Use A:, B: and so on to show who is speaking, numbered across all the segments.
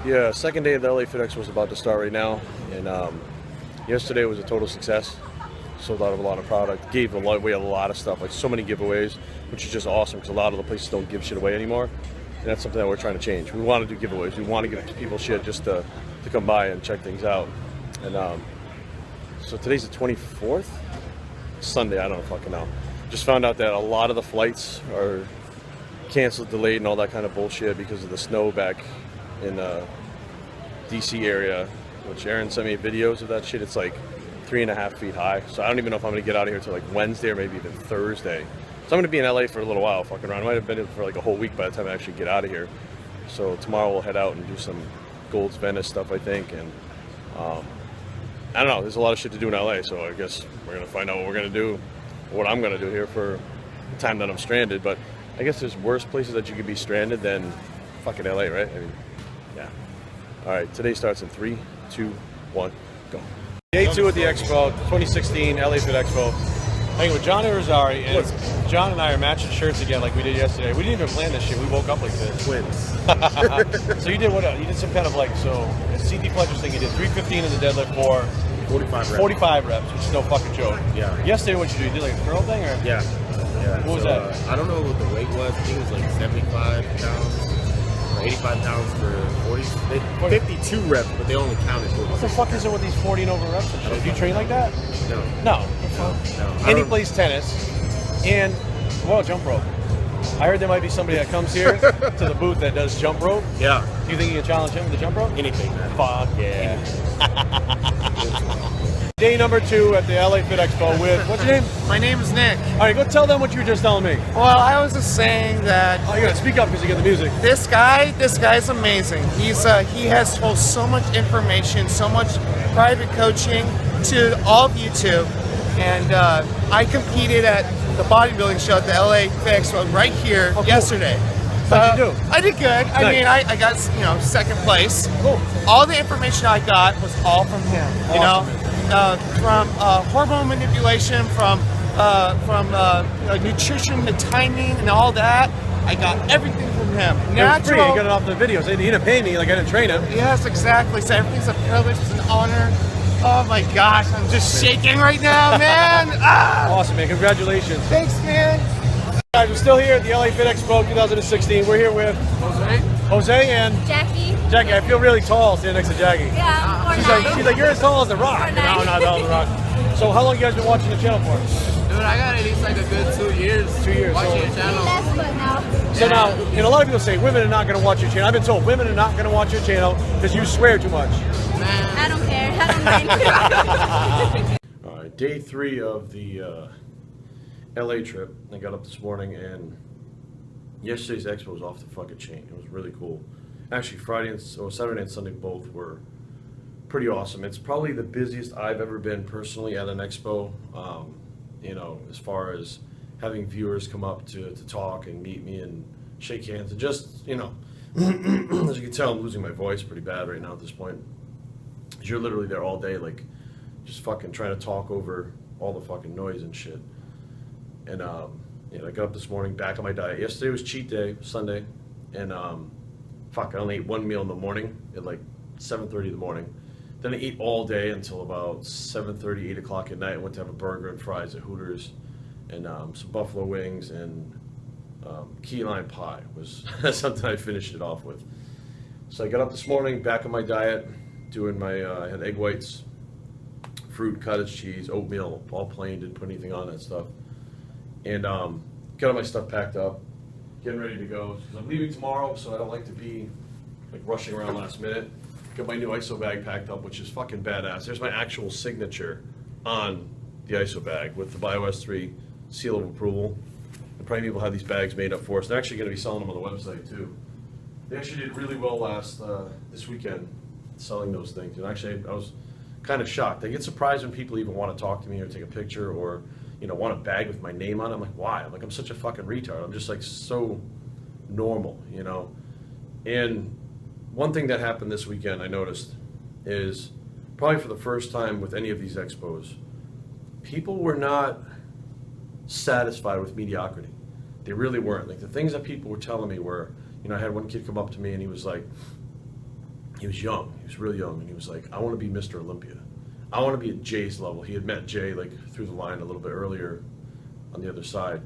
A: Yeah, second day of the LA Fit Expo is about to start right now, and yesterday was a total success. Sold out of a lot of product, gave away a lot of stuff, like so many giveaways, which is just awesome because a lot of the places don't give shit away anymore, and that's something that we're trying to change. We want to do giveaways. We want to give people shit just to come by and check things out. And so today's the 24th? Sunday, I don't fucking know. Just found out that a lot of the flights are canceled, delayed, and all that kind of bullshit because of the snow back in DC area, which Aaron sent me videos of that shit. It's like 3.5 feet high, so I don't even know if I'm gonna get out of here till like Wednesday or maybe even Thursday. So I'm gonna be in LA for a little while fucking around. I might have been in for like a whole week by the time I actually get out of here. So tomorrow we'll head out and do some Gold's Venice stuff, I think, and I don't know, there's a lot of shit to do in LA, so I guess we're gonna find out what we're gonna do, what I'm gonna do here for the time that I'm stranded. But I guess there's worse places that you could be stranded than fucking LA, right? I mean, yeah. All right, today starts in 3, 2, 1, go. Day 2 at the Expo, 2016 LA Fit Expo. Hanging with John Irizarry, and John and I are matching shirts again like we did yesterday. We didn't even plan this shit. We woke up like this.
B: Twins.
A: So you did what? You did some kind of like, so a CT Fletcher's thing. You did 315 in the deadlift for
B: 45 reps.
A: 45 reps, which is no fucking joke.
B: Yeah.
A: Yesterday, what'd you do? You did like a curl thing, or?
B: Yeah.
A: What was that?
B: I don't know what the weight was. I think it was like 75 pounds or 85 pounds for 52 reps, but they only counted 40.
A: What the fuck is it with these 40 and over reps and shit? Do you train like that?
B: No.
A: No.
B: No.
A: And he plays tennis and, well, jump rope. I heard there might be somebody that comes here to the booth that does jump rope.
B: Yeah.
A: Do you think you can challenge him with the jump rope?
B: Anything, man.
A: Fuck yeah. Day number 2 at the LA Fit Expo with, what's your name?
C: My name is Nick.
A: All right, go tell them what you were just telling me.
C: Well, I was just saying that
A: Oh, you gotta speak up because you get the music.
C: this guy's amazing. He has told so much information, so much private coaching to all of you two. And I competed at the bodybuilding show at the LA Fit Expo right here yesterday.
A: How'd you do?
C: I did good. I mean, I got second place.
A: Cool.
C: All the information I got was all from him. You know, from hormone manipulation, from nutrition, the timing, and all that. I got everything from him.
A: It was free. You got it off the videos. He didn't pay me, like I didn't train him.
C: Yes, exactly. So everything's a privilege, it's an honor. Oh my gosh, I'm just shaking right now, man.
A: Awesome, man. Congratulations.
C: Thanks, man.
A: Guys, we're still here at the LA Fit Expo 2016. We're here with Jose and Jackie. I feel really tall standing next to Jackie.
D: Yeah,
A: She's like, you're as tall as the Rock. No, I'm not tall as the Rock. So how long you guys been watching the channel for?
E: Dude, I got at least like a good 2 years.
A: 2 years.
E: Watching your channel.
A: So now, a lot of people say women are not going to watch your channel. I've been told women are not going to watch your channel because you swear too much.
E: Man.
D: I don't care. I don't mind.
A: All right, day 3 of the LA trip. I got up this morning and yesterday's expo was off the fucking chain. It was really cool. Actually, Saturday and Sunday both were pretty awesome. It's probably the busiest I've ever been personally at an expo. As far as having viewers come up to talk and meet me and shake hands and just, as you can tell, I'm losing my voice pretty bad right now at this point. 'Cause you're literally there all day, like, just fucking trying to talk over all the fucking noise and shit. And I got up this morning, back on my diet. Yesterday was cheat day, Sunday, and I only ate one meal in the morning at like 7:30 in the morning. Then I ate all day until about 7:30, 8 o'clock at night. I went to have a burger and fries at Hooters, and some buffalo wings and key lime pie was something I finished it off with. So I got up this morning, back on my diet, doing my I had egg whites, fruit, cottage cheese, oatmeal, all plain, didn't put anything on that stuff. And got all my stuff packed up, getting ready to go. Because I'm leaving tomorrow, so I don't like to be like rushing around last minute. Got my new ISO bag packed up, which is fucking badass. There's my actual signature on the ISO bag with the BioS3 seal of approval. And probably people have these bags made up for us. They're actually going to be selling them on the website too. They actually did really well this weekend selling those things. And actually, I was kind of shocked. I get surprised when people even want to talk to me or take a picture or want a bag with my name on it. I'm like, why? I'm like, I'm such a fucking retard. I'm just like so normal, And one thing that happened this weekend I noticed is probably for the first time with any of these expos, people were not satisfied with mediocrity. They really weren't. Like the things that people were telling me were, I had one kid come up to me and he was like, he was young. He was really young, and he was like, I want to be Mr. Olympia. I want to be at Jay's level. He had met Jay like through the line a little bit earlier on the other side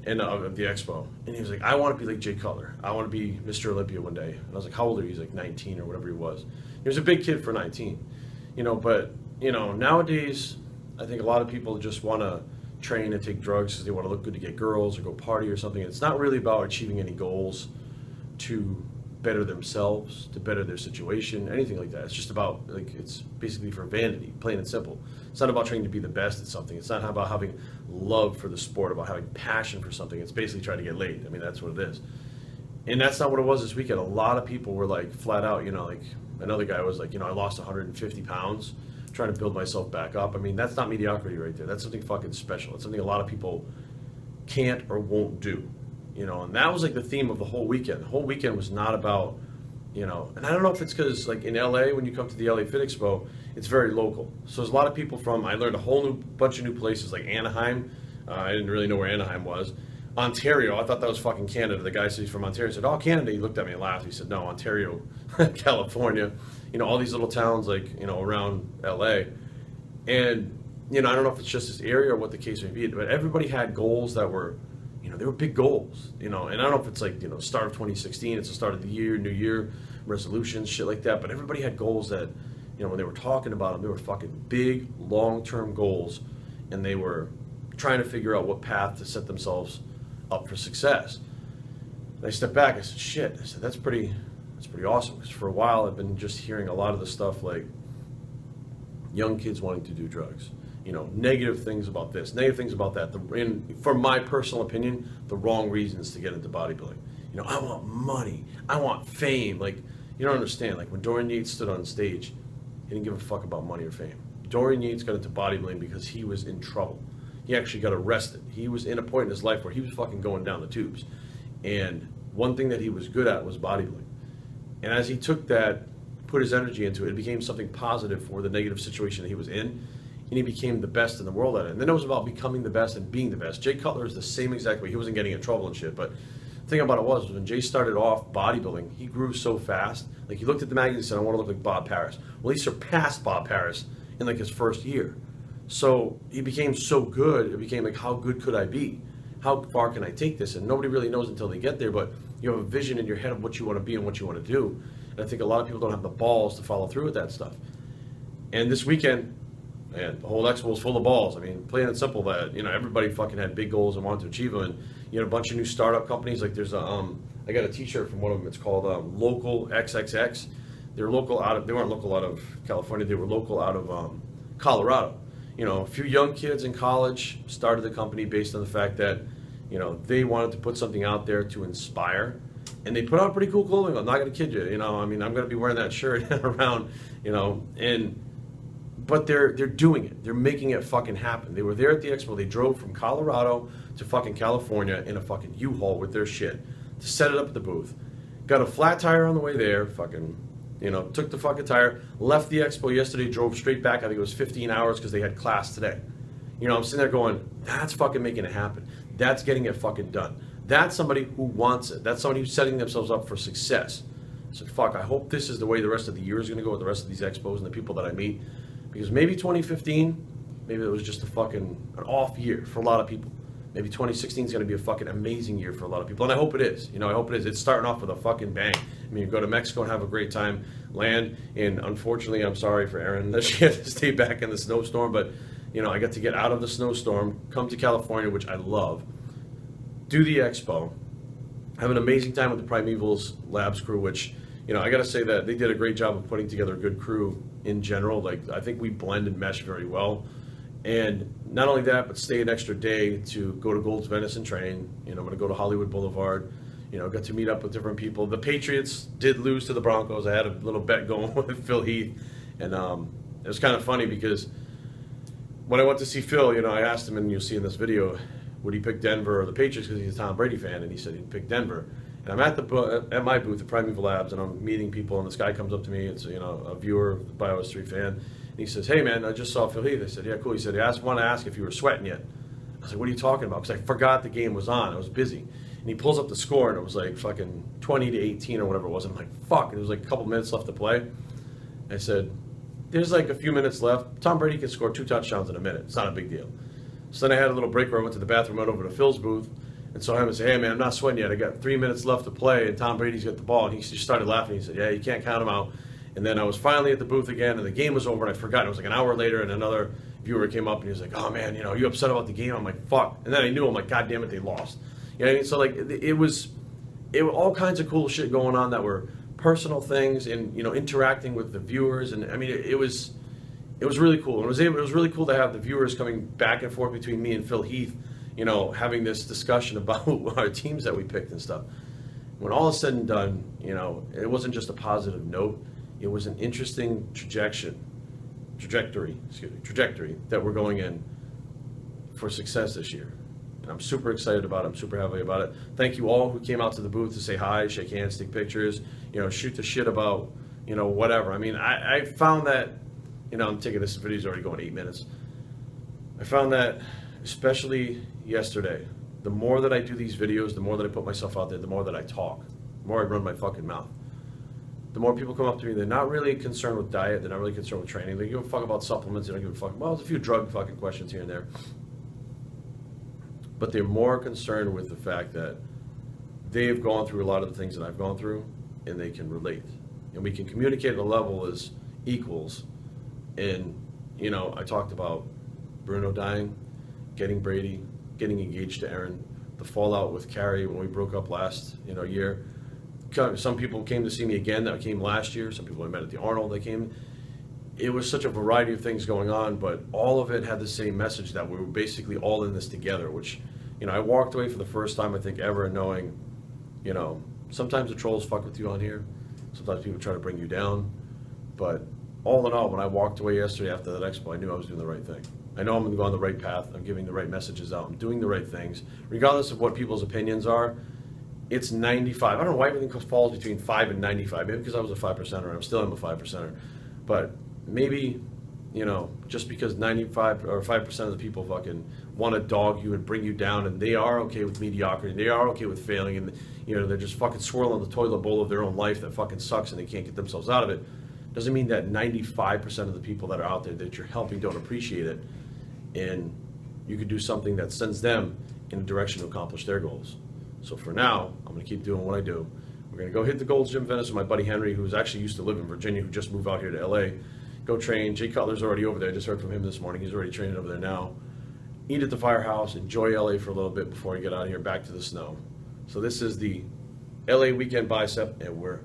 A: and of the expo. And he was like, I want to be like Jay Cutler. I want to be Mr. Olympia one day. And I was like, how old are you? He's like 19 or whatever he was. He was a big kid for 19, you know, but, you know, nowadays, I think a lot of people just want to train and take drugs because they want to look good to get girls or go party or something. It's not really about achieving any goals to better themselves, to better their situation, anything like that. It's just about, like, it's basically for vanity, plain and simple. It's not about trying to be the best at something. It's not about having love for the sport, about having passion for something. It's basically trying to get laid. I mean, that's what it is. And that's not what it was this weekend. A lot of people were like flat out, you know, like another guy was like, you know, I lost 150 pounds trying to build myself back up. I mean, that's not mediocrity right there. That's something fucking special. It's something a lot of people can't or won't do. You know, and that was like the theme of the whole weekend. The whole weekend was not about, you know, and I don't know if it's because like in LA, when you come to the LA Fit Expo, it's very local. So there's a lot of people from, I learned a whole new bunch of new places like Anaheim. I didn't really know where Anaheim was. Ontario, I thought that was fucking Canada. The guy said he's from Ontario. I said, oh, Canada. He looked at me and laughed. He said, no, Ontario, California. You know, all these little towns like, you know, around LA. And, you know, I don't know if it's just this area or what the case may be, but everybody had goals that were, you know, they were big goals, you know, and I don't know if it's like, you know, start of 2016, it's the start of the year, new year, resolutions, shit like that, but everybody had goals that, you know, when they were talking about them, they were fucking big, long-term goals, and they were trying to figure out what path to set themselves up for success. And I stepped back, I said, shit, I said, that's pretty awesome, because for a while I've been just hearing a lot of the stuff like young kids wanting to do drugs. You know, negative things about this, negative things about that. And for my personal opinion, the wrong reasons to get into bodybuilding. You know, I want money, I want fame. Like, you don't understand. Like when Dorian Yates stood on stage, he didn't give a fuck about money or fame. Dorian Yates got into bodybuilding because he was in trouble. He actually got arrested. He was in a point in his life where he was fucking going down the tubes. And one thing that he was good at was bodybuilding. And as he took that, put his energy into it, it became something positive for the negative situation that he was in. And he became the best in the world at it. And then it was about becoming the best and being the best. Jay Cutler is the same exact way. He wasn't getting in trouble and shit, but the thing about it was when Jay started off bodybuilding, he grew so fast. Like he looked at the magazine and said, I want to look like Bob Paris. Well, he surpassed Bob Paris in like his first year. So he became so good, it became like, how good could I be? How far can I take this? And nobody really knows until they get there, but you have a vision in your head of what you want to be and what you want to do. And I think a lot of people don't have the balls to follow through with that stuff. And this weekend, man, the whole expo was full of balls. I mean, plain and simple that, you know, everybody fucking had big goals and wanted to achieve them. And, you know, a bunch of new startup companies. Like there's a, I got a t-shirt from one of them. It's called Local XXX. They're local out of, they weren't local out of California. They were local out of Colorado. You know, a few young kids in college started the company based on the fact that, you know, they wanted to put something out there to inspire. And they put out pretty cool clothing. I'm not going to kid you. You know, I mean, I'm going to be wearing that shirt around, you know, and but they're doing it. They're making it fucking happen. They were there at the expo. They drove from Colorado to fucking California in a fucking U-Haul with their shit to set it up at the booth. Got a flat tire on the way there, fucking, you know, took the fucking tire, left the expo yesterday, drove straight back. I think it was 15 hours because they had class today. You know, I'm sitting there going, that's fucking making it happen. That's getting it fucking done. That's somebody who wants it. That's somebody who's setting themselves up for success. So fuck, I hope this is the way the rest of the year is going to go with the rest of these expos and the people that I meet. Because maybe 2015, maybe it was just a fucking an off year for a lot of people. Maybe 2016 is going to be a fucking amazing year for a lot of people. And I hope it is. You know, I hope it is. It's starting off with a fucking bang. I mean, you go to Mexico and have a great time, land, and unfortunately, I'm sorry for Erin that she had to stay back in the snowstorm, but, you know, I got to get out of the snowstorm, come to California, which I love, do the expo, have an amazing time with the Primevals Labs crew, which, you know, I got to say that they did a great job of putting together a good crew in general. Like, I think we blend and mesh very well. And not only that, but stay an extra day to go to Gold's Venice and train. You know, I'm going to go to Hollywood Boulevard. You know, got to meet up with different people. The Patriots did lose to the Broncos. I had a little bet going with Phil Heath. And it was kind of funny because when I went to see Phil, you know, I asked him, and you'll see in this video, would he pick Denver or the Patriots because he's a Tom Brady fan? And he said he'd pick Denver. And I'm at my booth at Primeval Labs, and I'm meeting people, and this guy comes up to me. It's, you know, a viewer, Bio3 fan. And he says, hey, man, I just saw Phil Heath. I said, yeah, cool. He said, I want to ask if you were sweating yet. was like, what are you talking about? Because I forgot the game was on. I was busy. And he pulls up the score, and it was like fucking 20-18 or whatever it was. And I'm like, fuck. And there was like a couple minutes left to play. I said, there's like a few minutes left. Tom Brady can score 2 touchdowns in a minute. It's not a big deal. So then I had a little break where I went to the bathroom, went over to Phil's booth, and saw him and said, hey, man, I'm not sweating yet. I got 3 minutes left to play, and Tom Brady's got the ball. And he just started laughing. He said, yeah, you can't count him out. And then I was finally at the booth again, and the game was over, and I forgot. It was like an hour later, and another viewer came up, and he was like, oh, man, are you upset about the game? I'm like, fuck. And then I knew, I'm like, God damn it, they lost. You know what I mean? So, like, it was all kinds of cool shit going on that were personal things and, interacting with the viewers. And, I mean, it was really cool. And it was really cool to have the viewers coming back and forth between me and Phil Heath, having this discussion about our teams that we picked and stuff. When all is said and done, it wasn't just a positive note. It was an interesting trajectory that we're going in for success this year. And I'm super excited about it. I'm super happy about it. Thank you all who came out to the booth to say hi, shake hands, take pictures, shoot the shit about, whatever. I mean, I found that, I'm taking this video's already going 8 minutes. I found that, especially yesterday, the more that I do these videos, the more that I put myself out there, the more that I talk, the more I run my fucking mouth. The more people come up to me, they're not really concerned with diet, they're not really concerned with training, they give a fuck about supplements, they don't give a fuck, well, there's a few drug fucking questions here and there. But they're more concerned with the fact that they've gone through a lot of the things that I've gone through, and they can relate. And we can communicate at a level as equals. And, I talked about Bruno dying, getting Brady, getting engaged to Erin, the fallout with Carrie when we broke up last, year. Some people came to see me again that came last year. Some people I met at the Arnold that came. It was such a variety of things going on, but all of it had the same message that we were basically all in this together, which, I walked away for the first time, I think, ever knowing, sometimes the trolls fuck with you on here. Sometimes people try to bring you down. But all in all, when I walked away yesterday after that expo, I knew I was doing the right thing. I know I'm going to go on the right path. I'm giving the right messages out. I'm doing the right things. Regardless of what people's opinions are, it's 95. I don't know why everything falls between 5 and 95. Maybe because I was a 5%er. I'm still am a 5%er. But maybe, just because 95 or 5% of the people fucking want to dog you and bring you down, and they are okay with mediocrity, they are okay with failing, and, they're just fucking swirling the toilet bowl of their own life that fucking sucks and they can't get themselves out of it, doesn't mean that 95% of the people that are out there that you're helping don't appreciate it. And you could do something that sends them in a direction to accomplish their goals. So for now, I'm going to keep doing what I do. We're going to go hit the Gold's Gym Venice with my buddy Henry, who's actually used to live in Virginia, who just moved out here to LA. Go train. Jay Cutler's already over there. I just heard from him this morning. He's already training over there now. Eat at the Firehouse. Enjoy LA for a little bit before I get out of here back to the snow. So this is the LA Weekend Bicep, and we're